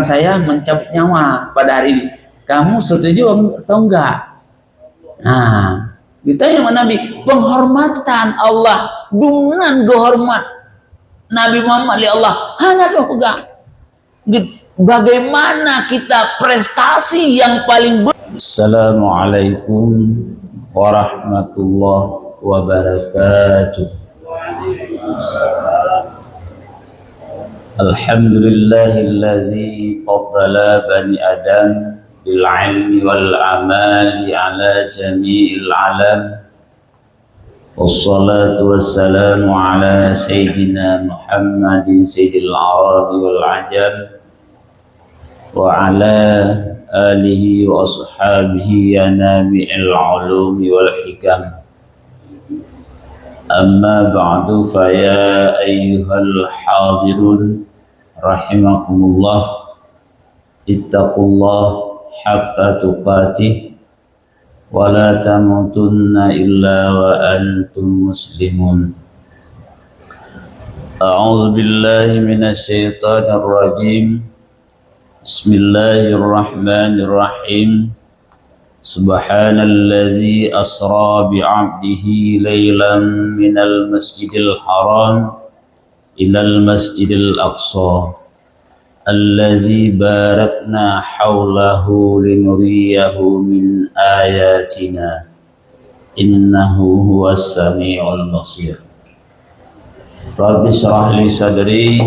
saya mencabut nyawa pada hari ini. Kamu setuju atau enggak? Nah, ditanya sama Nabi, penghormatan Allah dengan kehormat Nabi Muhammad li Allah. Hanya tuh enggak. Bagaimana kita prestasi yang paling Assalamualaikum warahmatullahi wabarakatuh. Alhamdulillahillazi faddala bani Adam bil ilmi wal amali ala jami'il alam. Wassalatu wassalamu ala sayyidina Muhammadin sayyidil arabi wal ajam wa ala alihi wa ashabihi ya nabi'il ulumi wal hikam. Amma ba'du fa ya ayyuhal hadirun rahimakumullah, ittaqullah haqqa tuqatih wa la tamutunna illa wa antum muslimun. A'udzu billahi minasy syaithanir rajim. Bismillahirrahmanirrahim. Subhanallazi asra bi'abdihi laylan minal masjidil haram ilal masjidil aqsa allazi barakna hawlahu linuriyahu min ayatina innahu huwas sami'ul basir. Rabbi shrah li sadri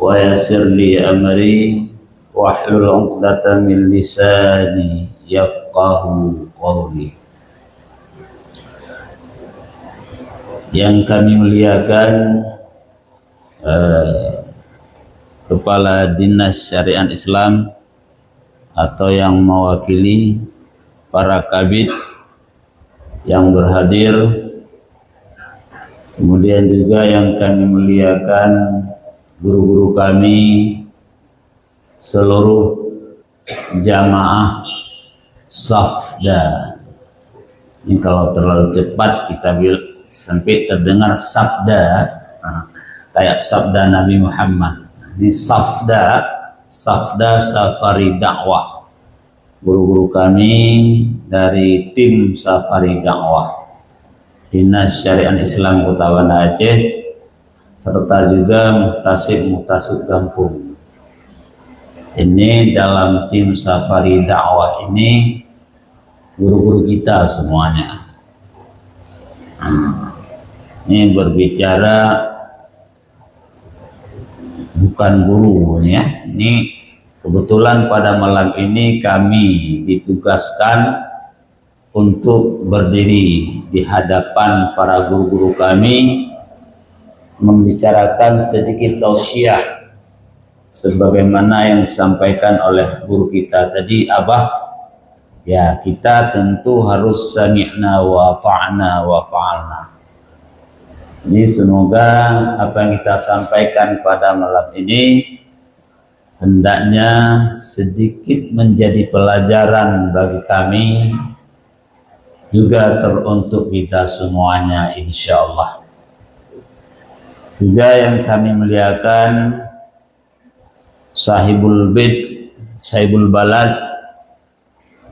wa yassir li amri wahlul 'uqdatam min lisani yafqahu qawli. Yang kami muliakan Kepala Dinas Syariat Islam atau yang mewakili para kabid yang berhadir, kemudian juga yang kami muliakan guru-guru kami, seluruh jamaah Safda. Ini kalau terlalu cepat kita sampai terdengar sabda, kayak sabda Nabi Muhammad. Ini Safda Safari Dakwah. Guru-guru kami dari tim Safari Dakwah Dinas Syariat Islam Kota Banda Aceh, serta juga muhtasib kampung. Ini dalam tim Safari Dakwah ini guru-guru kita semuanya. Ini berbicara bukan guru ya. Ini kebetulan pada malam ini kami ditugaskan untuk berdiri di hadapan para guru-guru kami, membicarakan sedikit tausiah sebagaimana yang disampaikan oleh guru kita tadi, Abah. Ya, kita tentu harus sami'na wa ta'na wa fa'alna. Ini semoga apa yang kita sampaikan pada malam ini hendaknya sedikit menjadi pelajaran bagi kami, juga teruntuk kita semuanya insyaallah. Juga yang kami muliakan Sahibul Bait, Sahibul Balad,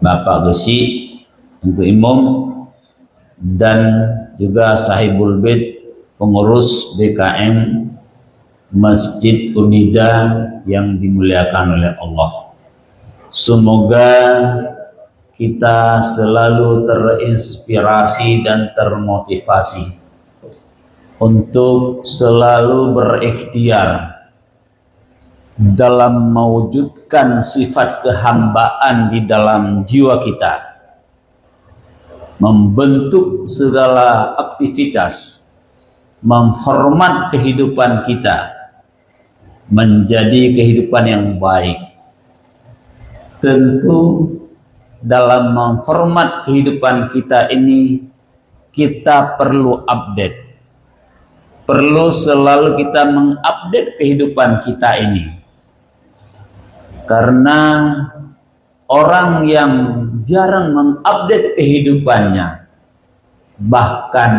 Bapak Gesi untuk imam, dan juga Sahibul Bait, pengurus BKM Masjid Unida yang dimuliakan oleh Allah. Semoga kita selalu terinspirasi dan termotivasi untuk selalu berikhtiar dalam mewujudkan sifat kehambaan di dalam jiwa kita, membentuk segala aktivitas, menghormat kehidupan kita menjadi kehidupan yang baik. Tentu dalam menghormat kehidupan kita ini kita perlu update, perlu selalu kita mengupdate kehidupan kita ini. Karena orang yang jarang mengupdate kehidupannya, bahkan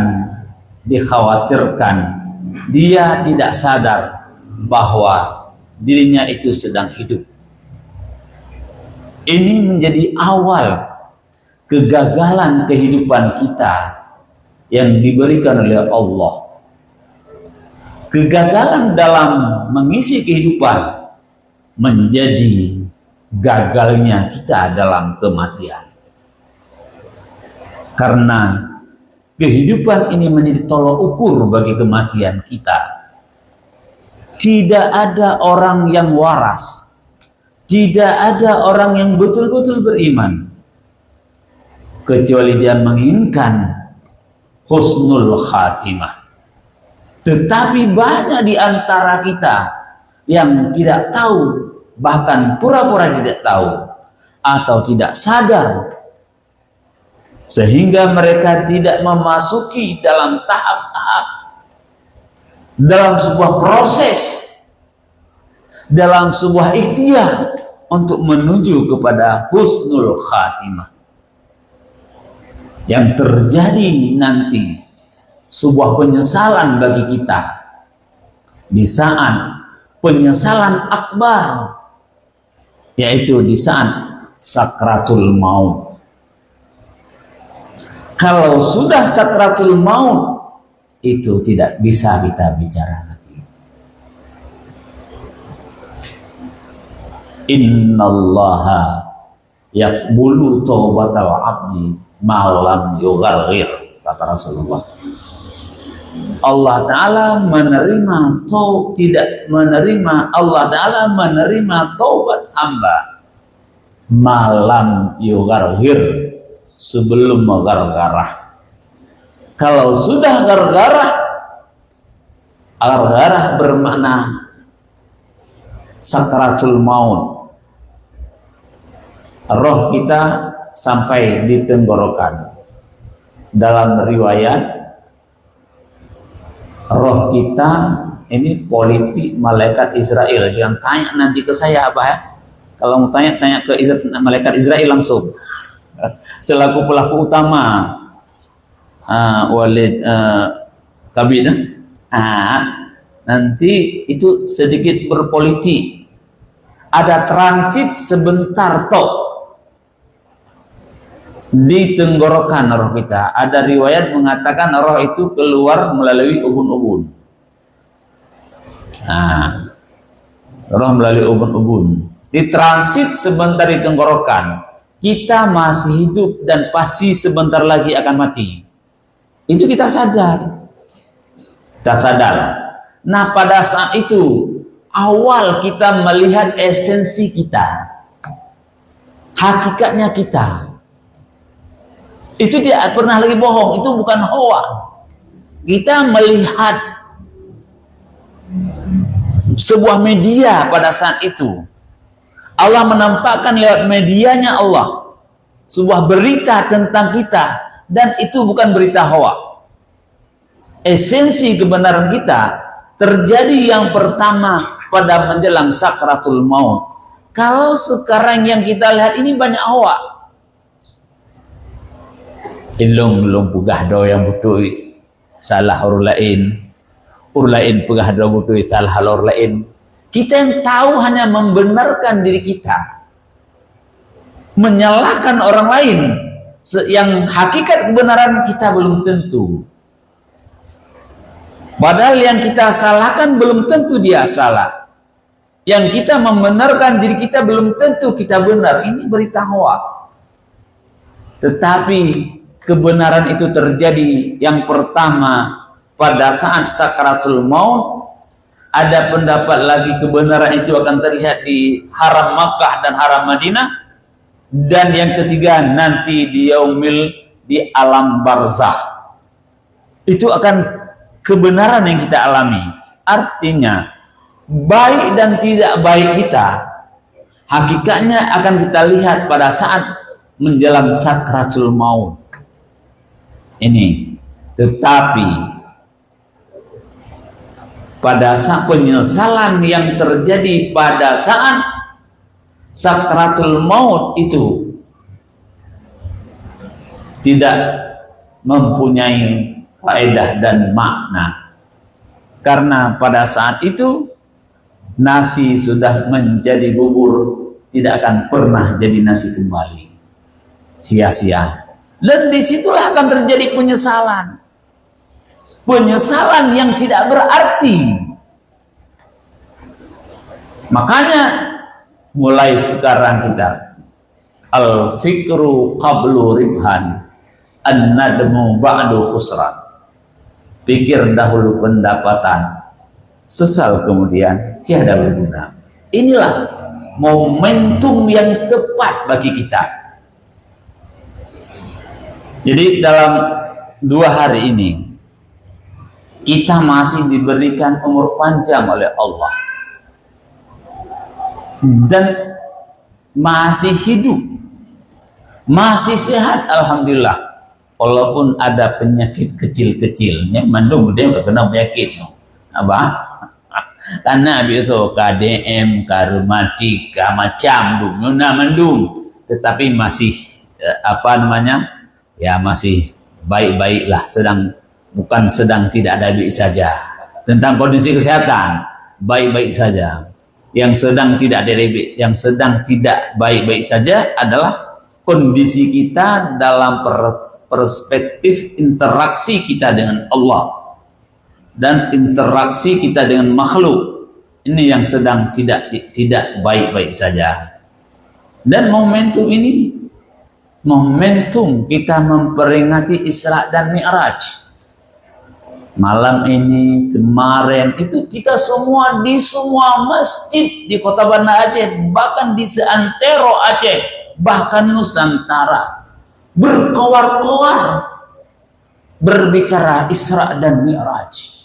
dikhawatirkan dia tidak sadar bahwa dirinya itu sedang hidup. Ini menjadi awal kegagalan kehidupan kita yang diberikan oleh Allah. Kegagalan dalam mengisi kehidupan menjadi gagalnya kita dalam kematian. Karena kehidupan ini menjadi tolok ukur bagi kematian kita. Tidak ada orang yang waras. Tidak ada orang yang betul-betul beriman kecuali dia menginginkan husnul khatimah. Tetapi banyak di antara kita yang tidak tahu, bahkan pura-pura tidak tahu atau tidak sadar, sehingga mereka tidak memasuki dalam tahap-tahap, dalam sebuah proses, dalam sebuah ikhtiar untuk menuju kepada husnul khatimah. Yang terjadi nanti sebuah penyesalan bagi kita di saat penyesalan akbar, yaitu di saat sakratul maut. Kalau sudah sakratul maut, itu tidak bisa kita bicara lagi. Innallaha yaqbulu taubatal abdi malam yugharghir, kata Rasulullah. Allah Ta'ala menerima Allah Ta'ala menerima taubat hamba malam yugharghir, sebelum gargarah. Kalau sudah gargarah bermakna sakratul maut, roh kita sampai di tenggorokan. Dalam riwayat, roh kita ini politik malaikat Israel. Yang tanya nanti ke saya apa ya? Kalau mau tanya ke malaikat Israel langsung. Selaku pelaku utama Walid Kabid. Nanti itu sedikit berpolitik. Ada transit sebentar tok di tenggorokan roh kita. Ada riwayat mengatakan roh itu keluar melalui ubun-ubun. Roh melalui ubun-ubun. Ditransit sebentar di tenggorokan. Kita masih hidup dan pasti sebentar lagi akan mati. Itu kita sadar. Kita sadar. Nah, pada saat itu awal kita melihat esensi kita, hakikatnya kita. Itu tidak pernah lagi bohong, itu bukan hoa. Kita melihat sebuah media pada saat itu. Allah menampakkan lewat medianya Allah sebuah berita tentang kita, dan itu bukan berita hoa. Esensi kebenaran kita terjadi yang pertama pada menjelang sakratul maut. Kalau sekarang yang kita lihat ini banyak hoa. Ilung pugah do yang butuh salah urlain pugah do butuh salah urlain. Kita yang tahu hanya membenarkan diri kita, menyalahkan orang lain, yang hakikat kebenaran kita belum tentu. Padahal yang kita salahkan belum tentu dia salah. Yang kita membenarkan diri kita belum tentu kita benar. Ini berita hoa. Tetapi kebenaran itu terjadi yang pertama pada saat sakratul maut. Ada pendapat lagi kebenaran itu akan terlihat di haram Makkah dan haram Madinah. Dan yang ketiga nanti di yaumil, di alam barzah. Itu akan kebenaran yang kita alami. Artinya baik dan tidak baik kita, hakikatnya akan kita lihat pada saat menjelang sakratul maut ini. Tetapi pada saat penyesalan yang terjadi pada saat sakratul maut itu tidak mempunyai faedah dan makna, karena pada saat itu Nasi sudah menjadi bubur, tidak akan pernah jadi nasi kembali. Sia-sia. Dan disitulah akan terjadi penyesalan. Penyesalan yang tidak berarti. Makanya mulai sekarang kita al-fikru qablu ribhan, an-nadmu ba'du khusran. Pikir dahulu pendapatan, sesal kemudian tiada berguna. Inilah momentum yang tepat bagi kita. Jadi dalam 2 hari ini kita masih diberikan umur panjang oleh Allah dan masih hidup, masih sehat, alhamdulillah. Walaupun ada penyakit kecil-kecilnya, mandung dia kena penyakit apa? Karena itu KDM, karumatika, macam dunia mendung, tetapi masih ya masih baik-baiklah, bukan sedang tidak ada baik saja. Tentang kondisi kesehatan baik-baik saja. Yang sedang tidak baik-baik saja adalah kondisi kita dalam perspektif interaksi kita dengan Allah dan interaksi kita dengan makhluk. Ini yang sedang tidak baik-baik saja. Dan momentum ini momentum kita memperingati Isra dan Mi'raj. Malam ini, kemarin itu kita semua di semua masjid di Kota Banda Aceh, bahkan di seantero Aceh, bahkan Nusantara, berkoar-koar berbicara Isra dan Mi'raj.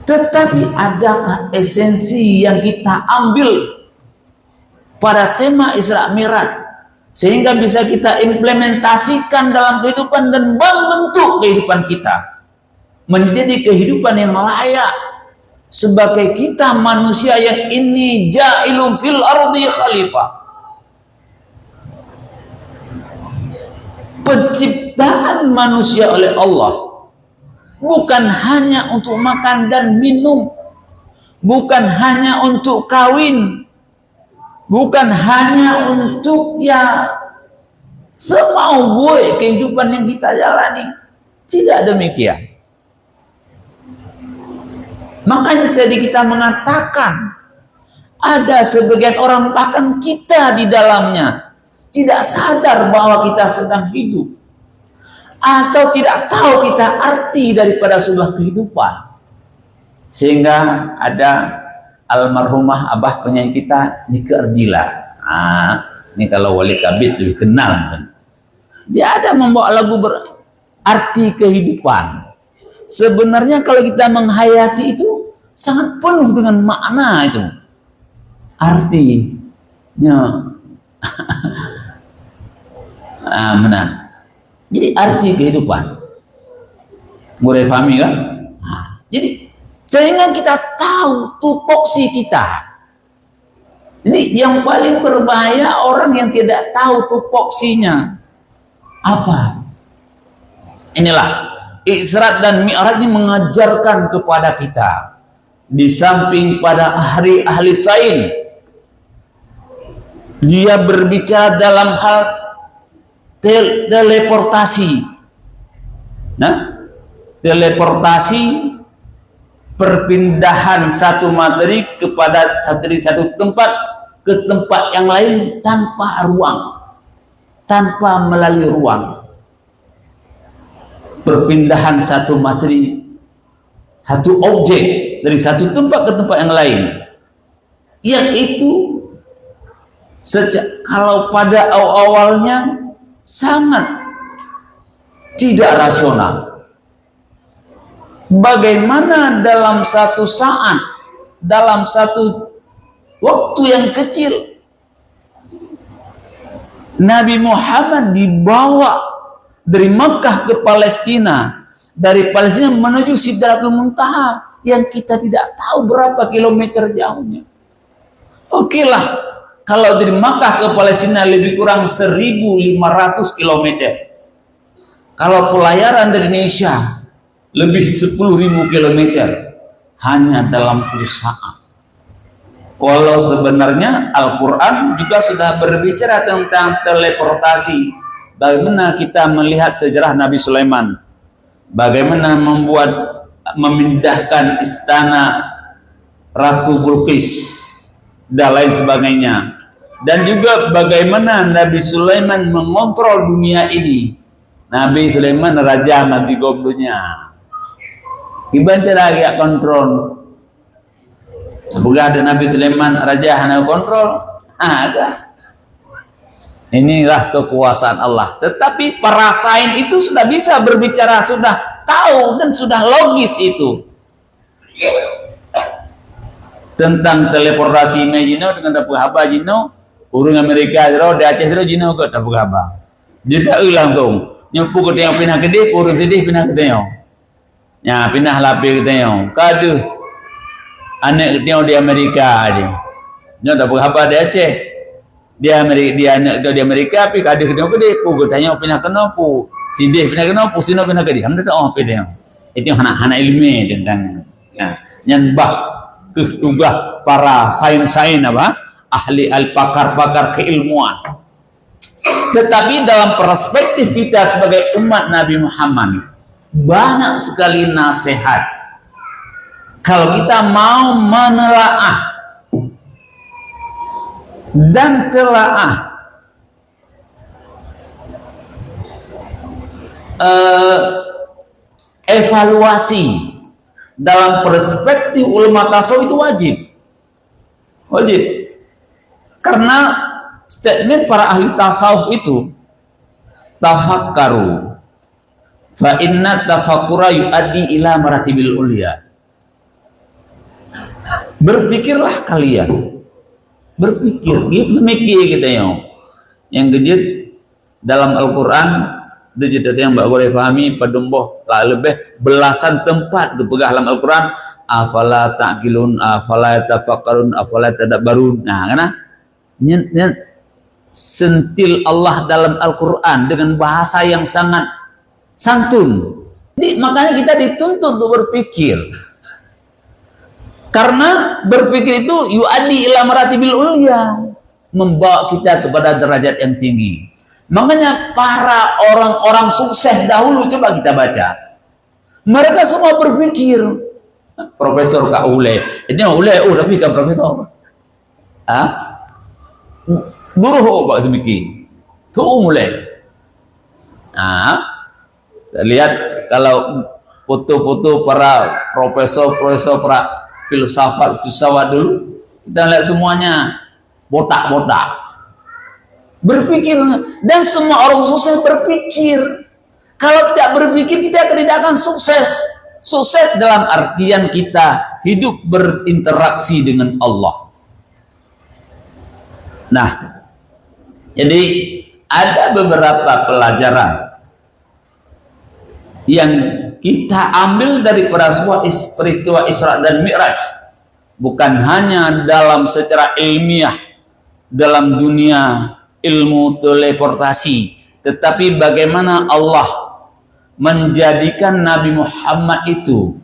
Tetapi adakah esensi yang kita ambil pada tema Isra Mi'raj sehingga bisa kita implementasikan dalam kehidupan dan membentuk kehidupan kita menjadi kehidupan yang layak sebagai kita manusia yang ini ja'ilun fil ardi khalifah. Penciptaan manusia oleh Allah bukan hanya untuk makan dan minum, bukan hanya untuk kawin, bukan hanya untuk ya semau gue kehidupan yang kita jalani. Tidak demikian. Makanya tadi kita mengatakan ada sebagian orang bahkan kita di dalamnya tidak sadar bahwa kita sedang hidup atau tidak tahu kita arti daripada sebuah kehidupan. Sehingga ada almarhumah abah penyanyi kita Nike Ardila. Ini kalau Wali Kabit lebih kenal. Dia ada membawa lagu berarti kehidupan. Sebenarnya kalau kita menghayati itu sangat penuh dengan makna itu. Artinya benar. Jadi arti kehidupan. Mulai pahami kan? Jadi sehingga kita tahu tupoksi kita. Ini yang paling berbahaya orang yang tidak tahu tupoksinya. Apa? Inilah Isra dan Mi'raj ini mengajarkan kepada kita, di samping pada ahli sains, dia berbicara dalam hal teleportasi. Nah, teleportasi perpindahan satu materi dari satu tempat ke tempat yang lain tanpa ruang, tanpa melalui ruang. Perpindahan satu materi, satu objek dari satu tempat ke tempat yang lain, yang itu kalau pada awalnya sangat tidak rasional. Bagaimana dalam satu saat, dalam satu waktu yang kecil, Nabi Muhammad dibawa dari Makkah ke Palestina, dari Palestina menuju Sidratul Muntaha yang kita tidak tahu berapa kilometer jauhnya. Oke lah, kalau dari Makkah ke Palestina lebih kurang 1.500 kilometer. Kalau pelayaran dari Indonesia lebih 10.000 kilometer hanya dalam 7 saat. Kalau sebenarnya Al-Quran juga sudah berbicara tentang teleportasi. Bagaimana kita melihat sejarah Nabi Sulaiman, bagaimana memindahkan istana Ratu Bilqis dan lain sebagainya, dan juga bagaimana Nabi Sulaiman mengontrol dunia ini. Nabi Sulaiman raja mati goblunya, gimana lagi kontrol? Bukan ada Nabi Sulaiman raja hanya kontrol, ada. Inilah kekuasaan Allah. Tetapi para sains itu sudah bisa berbicara, sudah tahu dan sudah logis itu tentang teleportasi Jino dengan dapur haba Jino, urung Amerika jero di Aceh jero Jino ke dapur haba. Jeda ulang dong. Nyopu ke tengok pindah gede, urung sedih pindah ke tengok. Ya pindah lapi ke tengok. Kaduh. Anak ke tengok di Amerika dia. Nyo dapur haba di Aceh. Dia anak di Amerika pi kaduh ke tengok gede, pugu tengok pindah ke nopu. Sidih pindah ke nopu, sino pindah ke dia. Hamda tak apa dia. Itu anak-anak ilmu tentang. Nah, nyanbah tugas para sains-sains apa ahli pakar-pakar keilmuan. Tetapi dalam perspektif kita sebagai umat Nabi Muhammad, banyak sekali nasihat kalau kita mau menelaah dan telaah evaluasi dalam perspektif ulama tasawuf itu wajib karena statement para ahli tasawuf itu tafakkaru fa inna tafakkura yuaddi ila maratibil ulia. Berpikirlah kalian, berpikir gitu mikir kita yang gejit dalam Al-Quran. Dejit yang mbak boleh pahami padumboh lah lebih belasan tempat kepegah dalam Al-Quran. Afala ta'qilun, afala tafakkarun, afala tadabbarun. Nah karena sentil Allah dalam Al-Quran dengan bahasa yang sangat santun. Jadi, makanya kita dituntut untuk berpikir, karena berpikir itu yu'addi ila maratibil ulya, membawa kita kepada derajat yang tinggi. Makanya para orang-orang sukses dahulu, coba kita baca, mereka semua berpikir. Profesor Kak Ule, ini Ule, tapi kan profesor. Buruh Pak Semiki, tuh mulai. Lihat kalau foto-foto para profesor-profesor, para filsafat dulu, kita lihat semuanya botak-botak. Berpikir, dan semua orang sukses berpikir. Kalau tidak berpikir, kita tidak akan sukses. Sukses dalam artian kita hidup berinteraksi dengan Allah. Nah, jadi ada beberapa pelajaran yang kita ambil dari peristiwa Isra dan Mi'raj, bukan hanya dalam secara ilmiah dalam dunia ilmu teleportasi, tetapi bagaimana Allah menjadikan Nabi Muhammad itu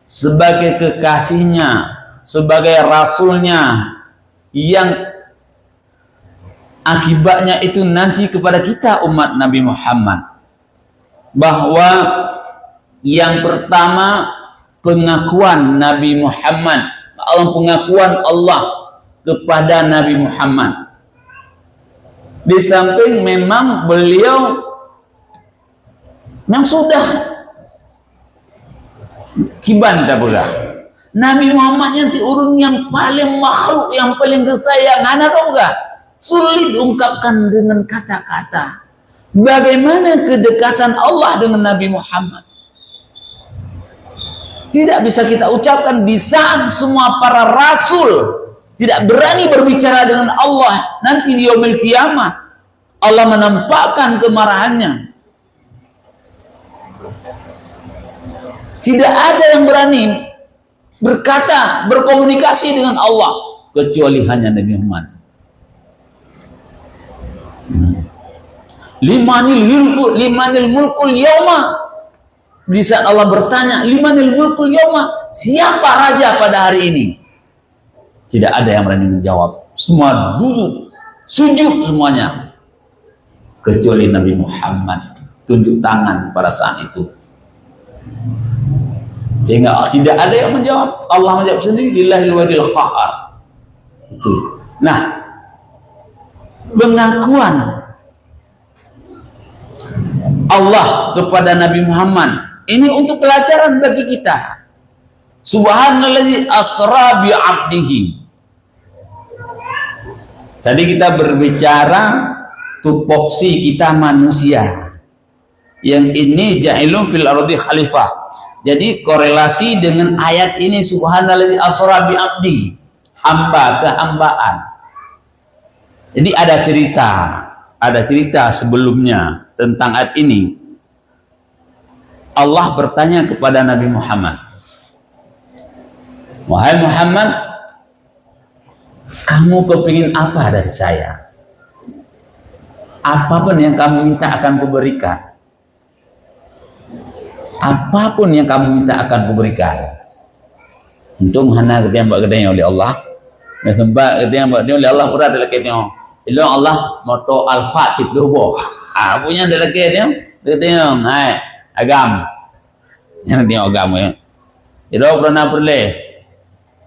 sebagai kekasihnya, sebagai rasulnya, yang akibatnya itu nanti kepada kita umat Nabi Muhammad, bahwa yang pertama pengakuan Nabi Muhammad, pengakuan Allah kepada Nabi Muhammad. Di samping memang beliau yang sudah kibanda pula, Nabi Muhammad yang urung yang paling makhluk, yang paling kesayangan, atau enggak? Sulit diungkapkan dengan kata-kata. Bagaimana kedekatan Allah dengan Nabi Muhammad? Tidak bisa kita ucapkan di saat semua para rasul tidak berani berbicara dengan Allah. Nanti di yaumil kiamah Allah menampakkan kemarahannya. Tidak ada yang berani berkata, berkomunikasi dengan Allah kecuali hanya Nabi Muhammad. Limanil mulkul yauma. Di saat Allah bertanya, limanil mulkul yauma, siapa raja pada hari ini? Tidak ada yang berani menjawab. Semua duduk, sujud semuanya. Kecuali Nabi Muhammad tunjuk tangan pada saat itu. Sehingga tidak ada yang menjawab. Allah menjawab sendiri, lillahil wadil qahar. Itu. Nah, pengakuan Allah kepada Nabi Muhammad ini untuk pelajaran bagi kita. Subhanallazi asra bi 'abdihi. Tadi kita berbicara tupoksi kita manusia. Yang ini ja'ilun fil ardi khalifah. Jadi korelasi dengan ayat ini, subhanallazi asra bi 'abdihi, hamba kehambaan. Jadi ada cerita sebelumnya tentang ayat ini. Allah bertanya kepada Nabi Muhammad, wahai Muhammad, kamu kepingin apa dari saya? Apapun yang kamu minta akan kuberikan. Apapun yang kamu minta akan kuberikan. Untung hana kerja buat kerja oleh Allah. Nah, sempat kerja buat dia oleh Allah pura dalam kerja. Ilo Allah moto al-fatih berubah. Punya dalam kerja dia. Hai agam. Yang dia agam ya. Jadi pernah perle.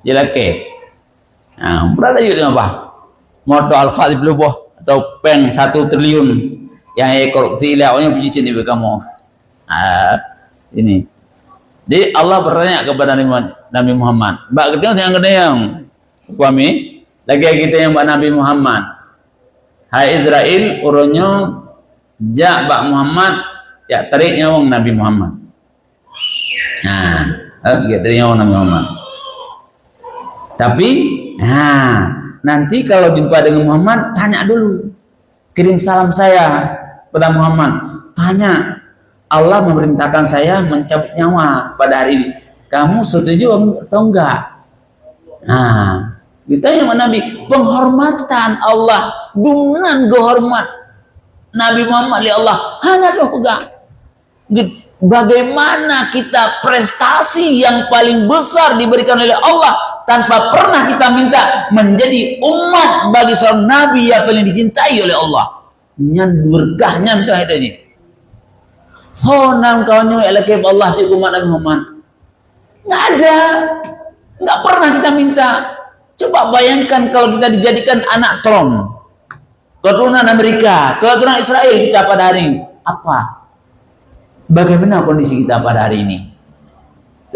Jelake. Nah, pura ada juga apa? Moto al-fatih berubah atau pen 1 triliun yang korupsi ilahnya punya sini kamu. Ini. Jadi Allah bertanya kepada Nabi Muhammad, mbak kita yang gede yang kami lagi kita yang mbak Nabi Muhammad. Hai Israel, uronyo ja mbak Muhammad ya tariknya wong Nabi Muhammad. Nah, tariknya wong Nabi Muhammad. Tapi, nanti kalau jumpa dengan Muhammad, tanya dulu, kirim salam saya pada Muhammad, tanya. Allah memerintahkan saya mencabut nyawa pada hari ini. Kamu setuju atau enggak? Nah, kita yang Nabi, penghormatan Allah dengan kehormat Nabi Muhammad oleh Allah hanya juga. Bagaimana kita prestasi yang paling besar diberikan oleh Allah tanpa pernah kita minta menjadi umat bagi seorang Nabi yang paling dicintai oleh Allah. Nyan berkahnya minta ini. Sonam kawannya elakib Allah cik umat Nabi Muhammad. Nggak ada, nggak pernah kita minta. Coba bayangkan kalau kita dijadikan anak Trump, keturunan Amerika, keturunan Israel kita pada hari ini, apa? Bagaimana kondisi kita pada hari ini?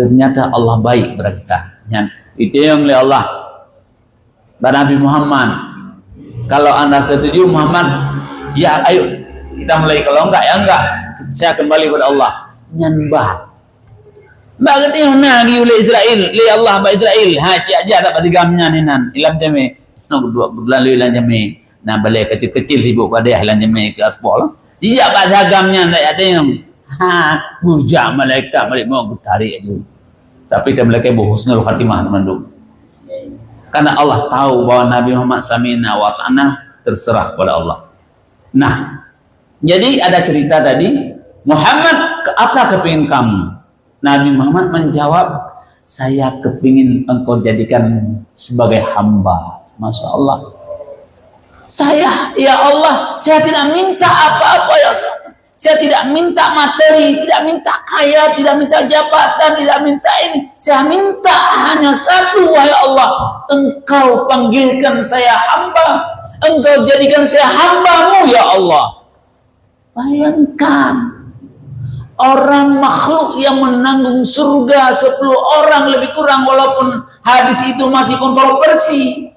Ternyata Allah baik kepada kita. Itu yang oleh Allah dan Nabi Muhammad. Kalau anda setuju Muhammad, ya ayo kita mulai. Kalau enggak ya enggak. Saya kembali kepada Allah. Nyanbah. Mbak kata nagi oleh Israel, oleh Allah ba Israel. Haji aja tak pati gamnya ninan. Ilam jame. No dua berlalu ilam jame. Nah balai kecil-kecil sibuk pada ilam jame ke aspol. Tidak pada gamnya tak ada yang. Bujak malaikat balik mau tarik aja. Tapi kita malaikat husnul khatimah teman-teman. Karena Allah tahu bahwa Nabi Muhammad samina wa ta'na terserah kepada Allah. Nah, jadi ada cerita tadi, Muhammad, apa kepingin kamu? Nabi Muhammad menjawab, saya kepingin engkau jadikan sebagai hamba. Masya Allah. Ya Allah, saya tidak minta apa-apa ya Allah. Saya tidak minta materi, tidak minta kaya, tidak minta jabatan, tidak minta ini. Saya minta hanya satu, wahai Allah. Engkau panggilkan saya hamba. Engkau jadikan saya hambamu, ya Allah. Bayangkan orang makhluk yang menanggung surga 10 orang lebih kurang, walaupun hadis itu masih kontroversi.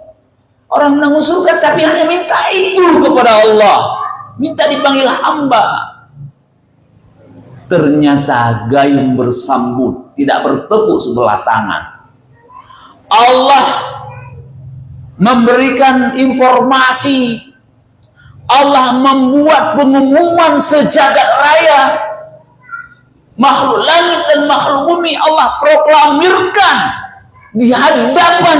Orang menanggung surga tapi hanya minta itu kepada Allah, minta dipanggil hamba. Ternyata gayung bersambut, tidak bertepuk sebelah tangan. Allah memberikan informasi, Allah membuat pengumuman sejagat raya, makhluk langit dan makhluk bumi Allah proklamirkan di hadapan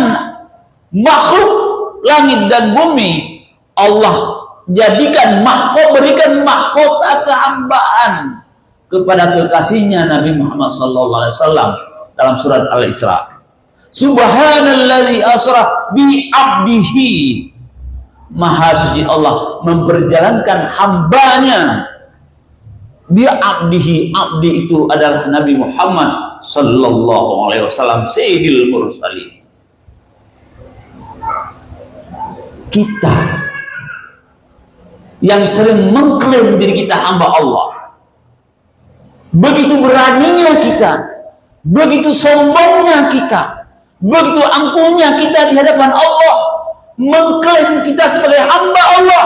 makhluk langit dan bumi. Allah jadikan mahkota, berikan mahkota kehambaan kepada kekasihnya Nabi Muhammad sallallahu alaihi wasallam dalam surat Al-Isra. Subhanalladzi asra bi abdihi. Maha suci Allah memperjalankan hambanya. Bi abdihi, abdi itu adalah Nabi Muhammad sallallahu alaihi wasallam, sayyidil mursalin. Kita yang sering mengklaim diri kita hamba Allah, begitu beraninya kita, begitu sombongnya kita, begitu angkuhnya kita di hadapan Allah, mengklaim kita sebagai hamba Allah.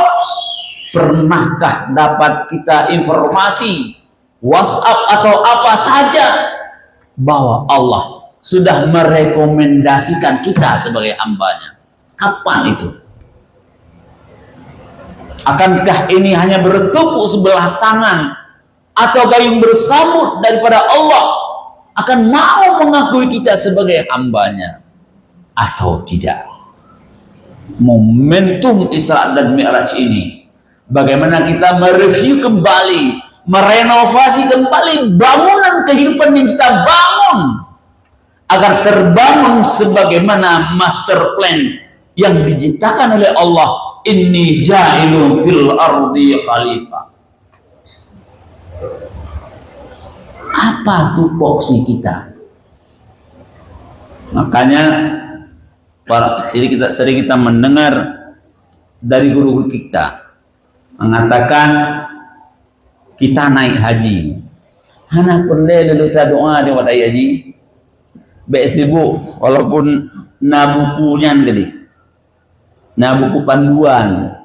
Pernahkah dapat kita informasi WhatsApp atau apa saja bahwa Allah sudah merekomendasikan kita sebagai hambanya? Kapan itu? Akankah ini hanya bertepuk sebelah tangan atau gayung bersambut daripada Allah akan mau mengakui kita sebagai hambanya atau tidak? Momentum Isra dan Mi'raj ini, bagaimana kita mereview kembali, merenovasi kembali bangunan kehidupan yang kita bangun agar terbangun sebagaimana master plan yang diciptakan oleh Allah. Inni ja'ilun fil ardi khalifah. Apa tupoksi kita? Makanya sering kita mendengar dari guru kita mengatakan kita naik haji. Hana perlu lalu doa di wadai haji. Be'ibu walaupun nabukunya gede. Nah buku panduan,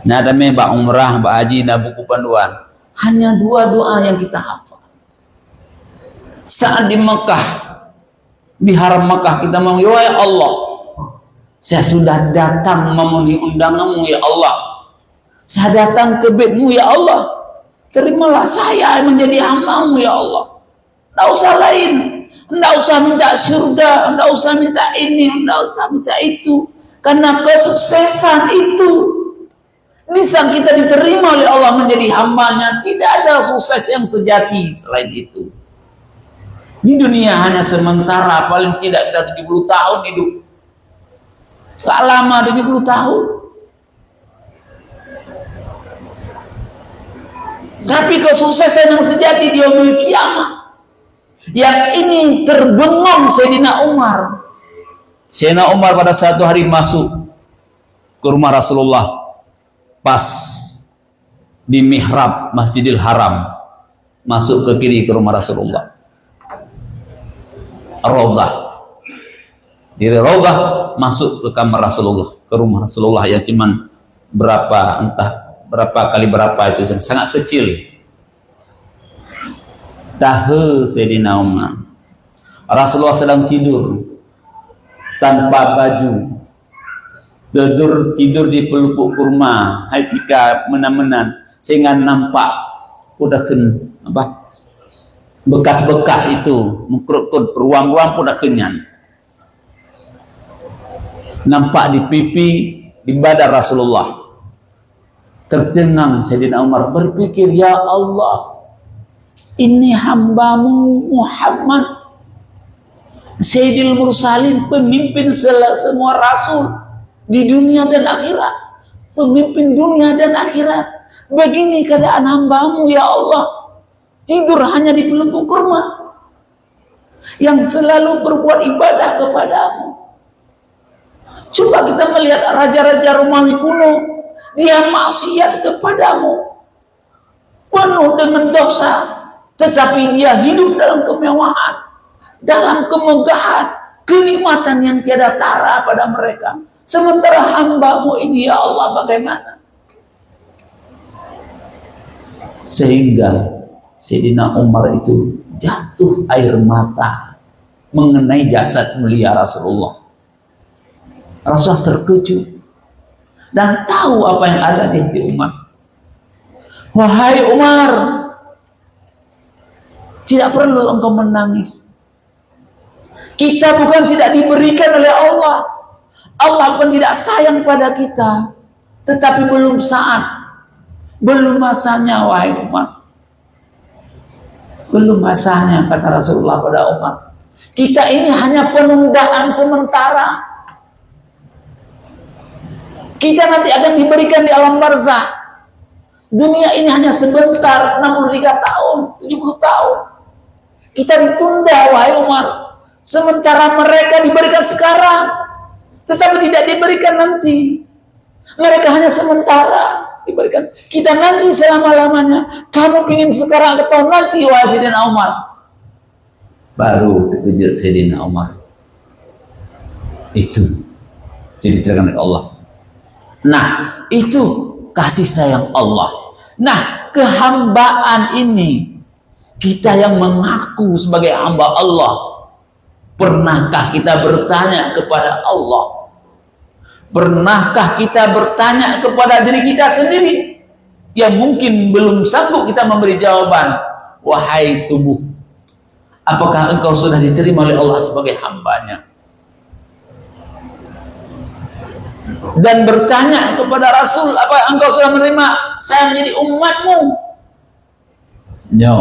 nah ada mbak umrah, mbak haji, nah buku panduan. Hanya 2 doa yang kita hafal. Saat di Mekah, di haram Mekah kita mau, ya Allah, saya sudah datang memenuhi undanganmu ya Allah. Saya datang ke bedmu ya Allah. Terimalah saya menjadi hambamu ya Allah. Tidak usah lain, tidak usah minta surga, tidak usah minta ini, tidak usah minta itu. Karena kesuksesan itu di saat kita diterima oleh Allah menjadi hambanya, tidak ada sukses yang sejati selain itu. Di dunia hanya sementara, paling tidak kita 70 tahun hidup. Gak lama 70 tahun. Tapi kesuksesan yang sejati di yaumul kiamah, yang ini terbengong Sayyidina Umar. Sayyidina Umar pada satu hari masuk ke rumah Rasulullah pas di mihrab Masjidil Haram, masuk ke kiri ke rumah Rasulullah, Raudhah, dari Raudhah masuk ke kamar Rasulullah, ke rumah Rasulullah yang cuman berapa kali berapa itu, sangat kecil. Tahu Sayyidina Umar, Rasulullah sedang tidur tanpa baju, tidur di pelupuk kurma, ketika menan-menan sehingga nampak bekas-bekas itu mengkerut ruang-ruang udah kenyang, nampak di pipi, di badan Rasulullah. Tercengang Sayyidina Umar, berpikir, ya Allah, ini hambamu Muhammad Sayyidil Mursalin, pemimpin semua rasul di dunia dan akhirat, pemimpin dunia dan akhirat. Begini keadaan hambamu ya Allah, tidur hanya di pelupuk kurma, yang selalu berbuat ibadah kepadamu. Coba kita melihat raja-raja Romawi kuno, dia maksiat kepadamu, penuh dengan dosa, tetapi dia hidup dalam kemewahan, dalam kemegahan, kenikmatan yang tiada tara pada mereka. Sementara hambamu ini ya Allah bagaimana? Sehingga Sayyidina Umar itu jatuh air mata mengenai jasad mulia Rasulullah. Rasulullah terkejut dan tahu apa yang ada di hati Umar. Wahai Umar, tidak perlu engkau menangis. Kita bukan tidak diberikan oleh Allah, Allah pun tidak sayang pada kita, tetapi belum saat, belum masanya. Wahai Umar, belum masanya, kata Rasulullah pada Umar. Kita ini hanya penundaan sementara. Kita nanti akan diberikan di alam barzakh. Dunia ini hanya sebentar, 63 tahun, 70 tahun. Kita ditunda, wahai Umar. Sementara mereka diberikan sekarang, tetapi tidak diberikan nanti. Mereka hanya sementara diberikan. Kita nanti selama-lamanya. Kamu ingin sekarang atau nanti, wahai Sayyidina Umar? Baru terkejut Sayyidina Umar. Itu diceritakan oleh Allah. Nah, itu kasih sayang Allah. Nah, kehambaan ini, kita yang mengaku sebagai hamba Allah, pernahkah kita bertanya kepada Allah? Pernahkah kita bertanya kepada diri kita sendiri? Yang mungkin belum sanggup kita memberi jawaban. Wahai tubuh, apakah engkau sudah diterima oleh Allah sebagai hambanya? Dan bertanya kepada Rasul, apa engkau sudah menerima saya menjadi umatmu? No.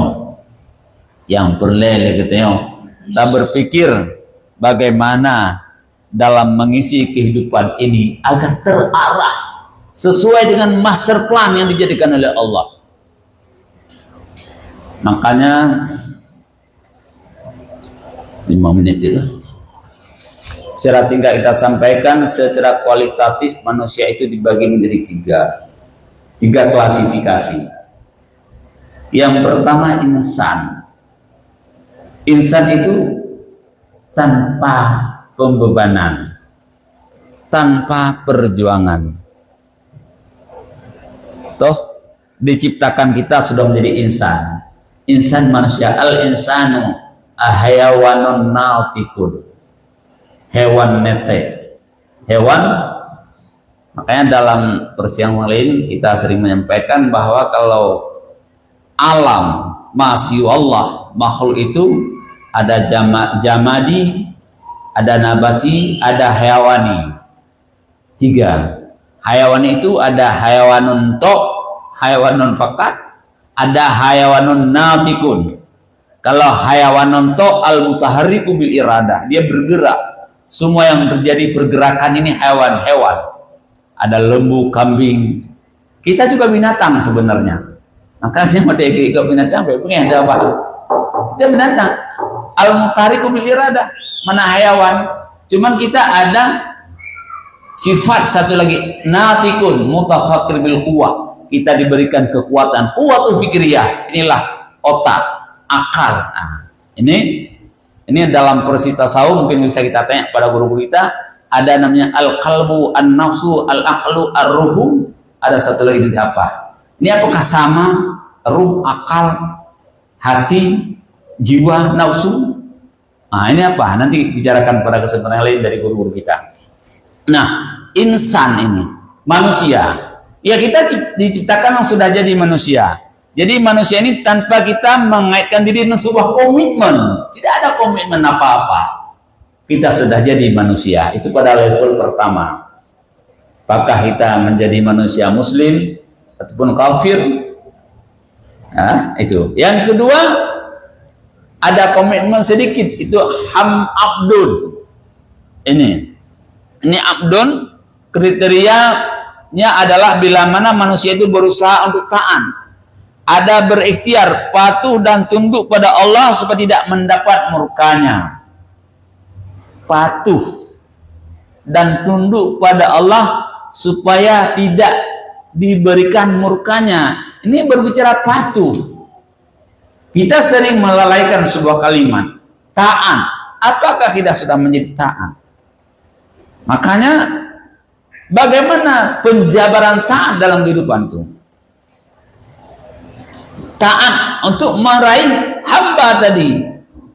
Yang perlele katanya, tak berpikir bagaimana dalam mengisi kehidupan ini agar terarah sesuai dengan master plan yang dijadikan oleh Allah. Makanya 5 menit itu. Secara singkat kita sampaikan, secara kualitatif manusia itu dibagi menjadi tiga klasifikasi. Yang pertama insan. Insan itu tanpa pembebanan, tanpa perjuangan. Toh diciptakan kita sudah menjadi insan. Insan manusia, al-insanu hayawanun nautikun. Hewan mete, hewan. Makanya dalam persiapan lain kita sering menyampaikan bahwa kalau alam masih Allah, makhluk itu ada jamadi, ada nabati, ada hayawani. 3. Hayawani itu ada hayawanun tok, hayawanun fakat, ada hayawanun natikun. Kalau hayawanun tok al-mutaharriku bil iradah, dia bergerak. Semua yang terjadi pergerakan ini hewan-hewan. Ada lembu, kambing. Kita juga binatang sebenarnya. Makanya mau ke binatang, pengen ada apa? Dia binatang. Al-mutahariku bil iradah. Mana hewan? Cuman kita ada sifat satu lagi, natikun mutafakkir bil quwwah. Kita diberikan kekuatan, quwwatul fikriyah. Inilah otak, akal. Nah, ini dalam proses tasawuf mungkin bisa kita tanya pada guru-guru kita. Ada namanya al-qalbu, an-nafsu, al-aqlu, ar-ruhu. Ada satu lagi nanti apa? Ini apakah sama? Ruh, akal, hati, jiwa, nafsu? Nah, ini apa? Nanti bicarakan pada kesempatan lain dari guru-guru kita. Nah, insan ini, manusia. Ya, kita diciptakan sudah jadi manusia. Jadi manusia ini tanpa kita mengaitkan diri dengan sebuah komitmen. Tidak ada komitmen apa-apa. Kita sudah jadi manusia. Itu pada level pertama. Apakah kita menjadi manusia muslim ataupun kafir? Nah, itu. Yang kedua, ada komitmen sedikit. Itu abdun. Ini abdun, kriterianya adalah bila mana manusia itu berusaha untuk taat. Ada berikhtiar, patuh dan tunduk pada Allah supaya tidak mendapat murkanya. Patuh dan tunduk pada Allah supaya tidak diberikan murkanya. Ini berbicara patuh. Kita sering melalaikan sebuah kalimat, taat. Apakah kita sudah menjadi taat? Makanya bagaimana penjabaran taat dalam kehidupan itu? Taat untuk meraih hamba tadi.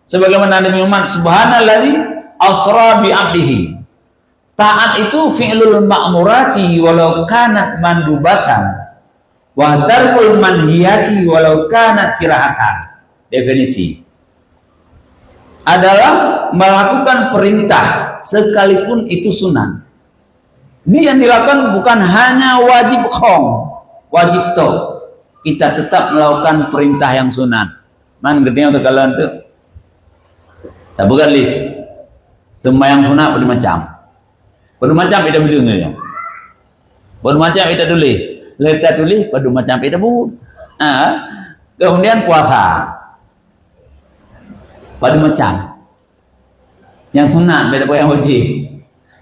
Sebagaimana Nabi Muhammad subhanallazi asra bi 'abdihi. Taat itu fi'lul ma'murati walau kanat mandubatan wa tarkul manhiyati walau kanat kirahatan. Definisi adalah melakukan perintah sekalipun itu sunnah. Ini yang dilakukan bukan hanya wajib khom, wajib toh. Kita tetap melakukan perintah yang sunat. Man gedenya untuk kalian tuh. Tak bukan list. Sembahyang sunat pada macam. Pada macam kita bilang ni. Pada macam kita tulis. Letak tulis pada macam kita pun. Kemudian puasa. Pada macam. Yang sunat beda yang wajib.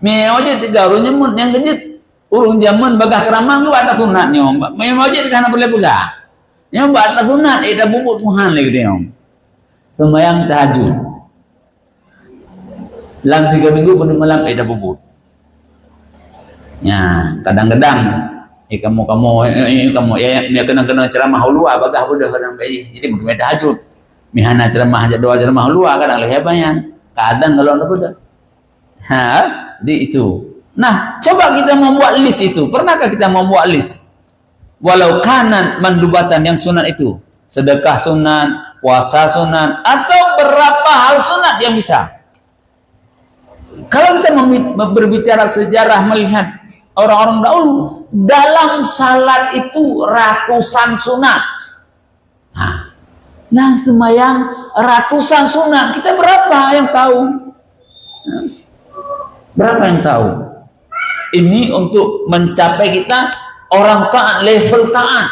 Yang wajib tiga urung nyemut yang kejut. Urung jamun bagah keramang tu ada sunatnya. Yang wajib kerana boleh pula. Yang ada sunat kita bubuk Tuhan lagi dia. Sembahyang tahajud. Dalam 3 minggu pada malam kita bubuk. Ya, kadang-kadang kamu ya kena ceramah luar bagah bodoh kadang bayi. Jadi bukan tahajud. Mihana ceramah aja doa ceramah luar kadang leh bayan. Kadang kalau ada bodoh. Jadi itu. Nah, coba kita membuat list itu. Pernahkah kita membuat list? Walau kanan mandubatan yang sunat itu. Sedekah sunat, puasa sunat, atau berapa hal sunat yang bisa. Kalau kita berbicara sejarah melihat orang-orang dahulu, dalam salat itu ratusan sunat. Nah, sembahyang ratusan sunat. Kita berapa yang tahu? Berapa yang tahu? Ini untuk mencapai kita orang taat, level taat.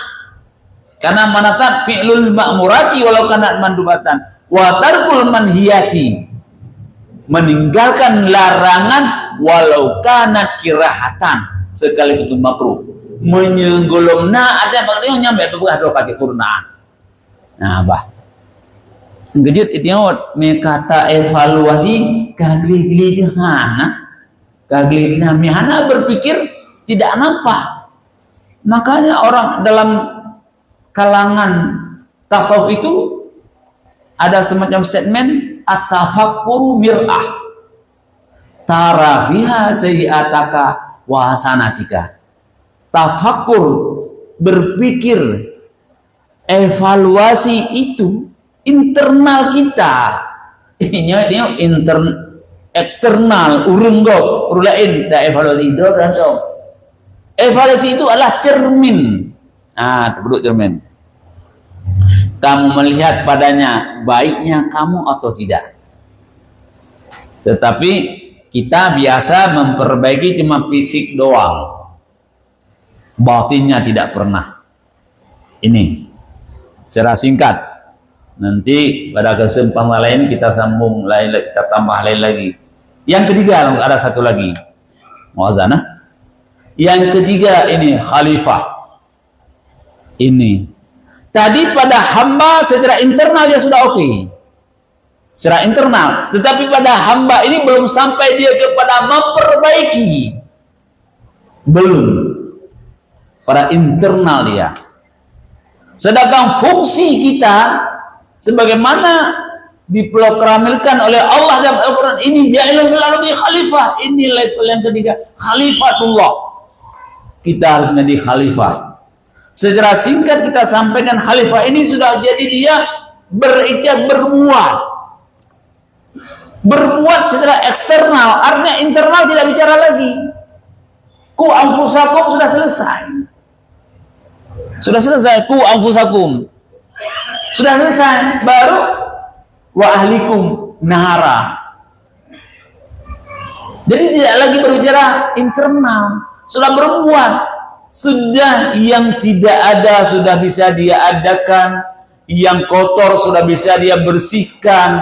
Karena manatat fi'lul ma'murati walau kanat mandubatan wa tarkul manhiyati, meninggalkan larangan walau kanat kirahatan, sekali itu makruh. Menyenggolongna ada maknanya nyampe bebuah do pakai Quran. Nah, bah. Ngejut itu kata evaluasi kagli-gli jahana. Kagli mihana berpikir tidak nampak. Makanya orang dalam kalangan tasawuf itu ada semacam statement at-tafakkuru mir'ah. Tara fiha sayyi'ataka wa hasanatika. Tafakkur, berpikir, evaluasi itu internal kita. Ini dia eksternal, urung gok, urung lain, dah evaluasi do dan do. Evaluasi itu adalah cermin. Duduk cermin. Kamu melihat padanya baiknya kamu atau tidak. Tetapi kita biasa memperbaiki cuma fisik doang. Batinnya tidak pernah. Ini secara singkat. Nanti pada kesempatan lain kita sambung lain, kita tambah lain lagi. Yang ketiga ada satu lagi. Muazanah. Yang ketiga ini khalifah. Ini. Tadi pada hamba secara internal dia sudah oke. Secara internal. Tetapi pada hamba ini belum sampai dia kepada memperbaiki. Belum. Pada internal dia. Sedangkan fungsi kita sebagaimana diproklamirkan oleh Allah dalam Al-Quran, ini ja'ilun fil ardi khalifah. Ini level yang ketiga, khalifatullah. Kita harus menjadi khalifah. Secara singkat kita sampaikan khalifah ini sudah jadi dia berikhtiar berbuat. Berbuat secara eksternal, artinya internal tidak bicara lagi. Ku anfusakum sudah selesai. Sudah selesai, ku anfusakum. Sudah selesai, baru wa ahlikum nahara. Jadi tidak lagi berbicara internal, sudah berbuat. Sudah yang tidak ada sudah bisa dia adakan, yang kotor sudah bisa dia bersihkan.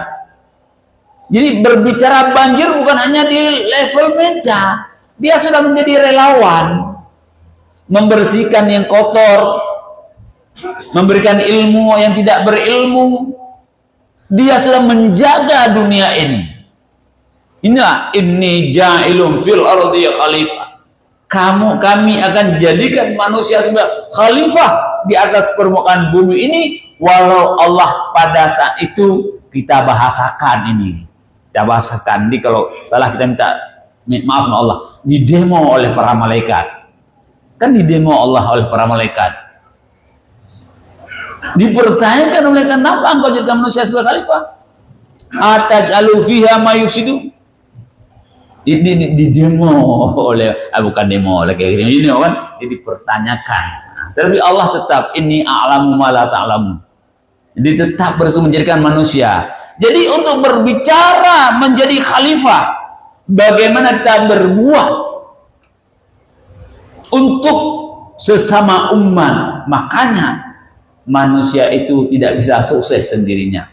Jadi berbicara banjir bukan hanya di level meja, dia sudah menjadi relawan, membersihkan yang kotor, memberikan ilmu yang tidak berilmu. Dia sudah menjaga dunia ini. Inilah inni ja'ilun fil ardi khalifah. Kami akan jadikan manusia sebagai khalifah di atas permukaan bumi ini, walau Allah pada saat itu kita bahasakan ini. Kita bahasakan. Jadi kalau salah kita minta maaf sama Allah. Didemo oleh para malaikat. Kan didemo Allah oleh para malaikat. Dipertanyakan oleh kenapa engkau jadikan manusia sebagai khalifah? Ataj'alu fiha ma yufsidu. Ini didemo oleh bukan demo lagi ini kan dipertanyakan. Tapi Allah tetap ini a'lamu ma la ta'lamu. Jadi tetap berusaha menjadikan manusia Jadi untuk berbicara menjadi khalifah, bagaimana kita berbuat untuk sesama umat. Makanya manusia itu tidak bisa sukses sendirinya.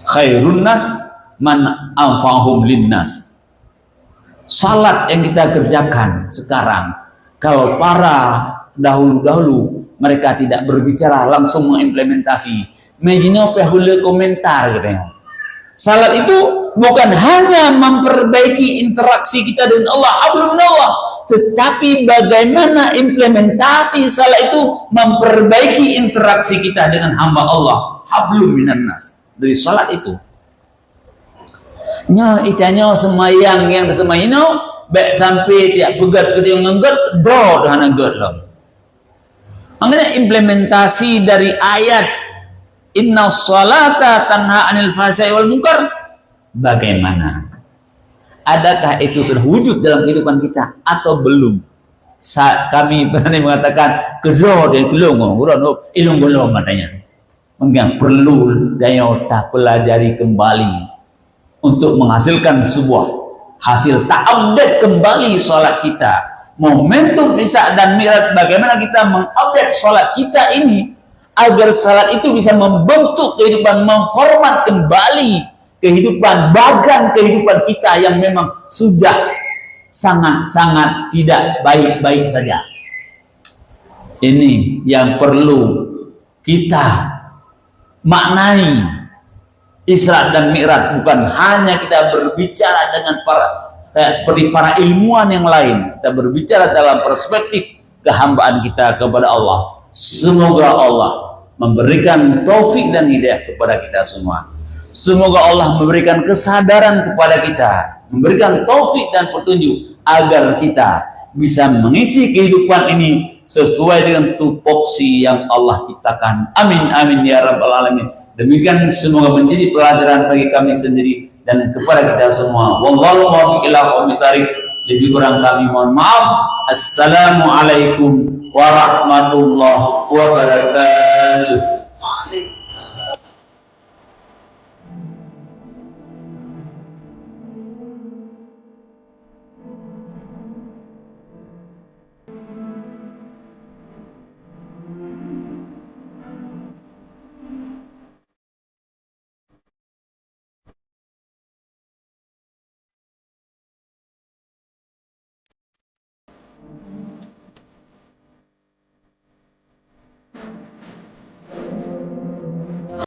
Khairun nas man anfa'uhum linnas. Salat yang kita kerjakan sekarang, kalau para dahulu-dahulu mereka tidak berbicara, langsung mengimplementasi. Imagine pehule komentar katanya. Salat itu bukan hanya memperbaiki interaksi kita dengan Allah, hablum minallah, tetapi bagaimana implementasi salat itu memperbaiki interaksi kita dengan hamba Allah, hablum minannas. Dari salat itu. Nya itanya semayang yang semayang baik sampai tiap pegat ke dia ngenggat do dah ngenggat lah. Maknanya implementasi dari ayat inna sholata tanha anil fahsya'i wal munkar bagaimana? Adakah itu sudah wujud dalam kehidupan kita atau belum? Saat kami berani mengatakan kedo dan kelongo, urang ilung golong matanya. Mungkin perlu daya tak pelajari kembali untuk menghasilkan sebuah hasil update kembali sholat kita. Momentum Isya dan Mi'raj, bagaimana kita mengupdate sholat kita ini agar sholat itu bisa membentuk kehidupan, memformat kembali kehidupan, bagan kehidupan kita yang memang sudah sangat-sangat tidak baik-baik saja. Ini yang perlu kita maknai. Isra dan Mi'raj bukan hanya kita berbicara dengan seperti para ilmuwan yang lain. Kita berbicara dalam perspektif kehambaan kita kepada Allah. Semoga Allah memberikan taufik dan hidayah kepada kita semua. Semoga Allah memberikan kesadaran kepada kita, memberikan taufik dan petunjuk agar kita bisa mengisi kehidupan ini sesuai dengan tupoksi yang Allah ciptakan. Amin amin ya rabbal alamin. Demikian semoga menjadi pelajaran bagi kami sendiri dan kepada kita semua. Wallahu muwaffiq ila aqwamit thariq. Lebih kurang kami mohon maaf. Assalamualaikum warahmatullahi wabarakatuh.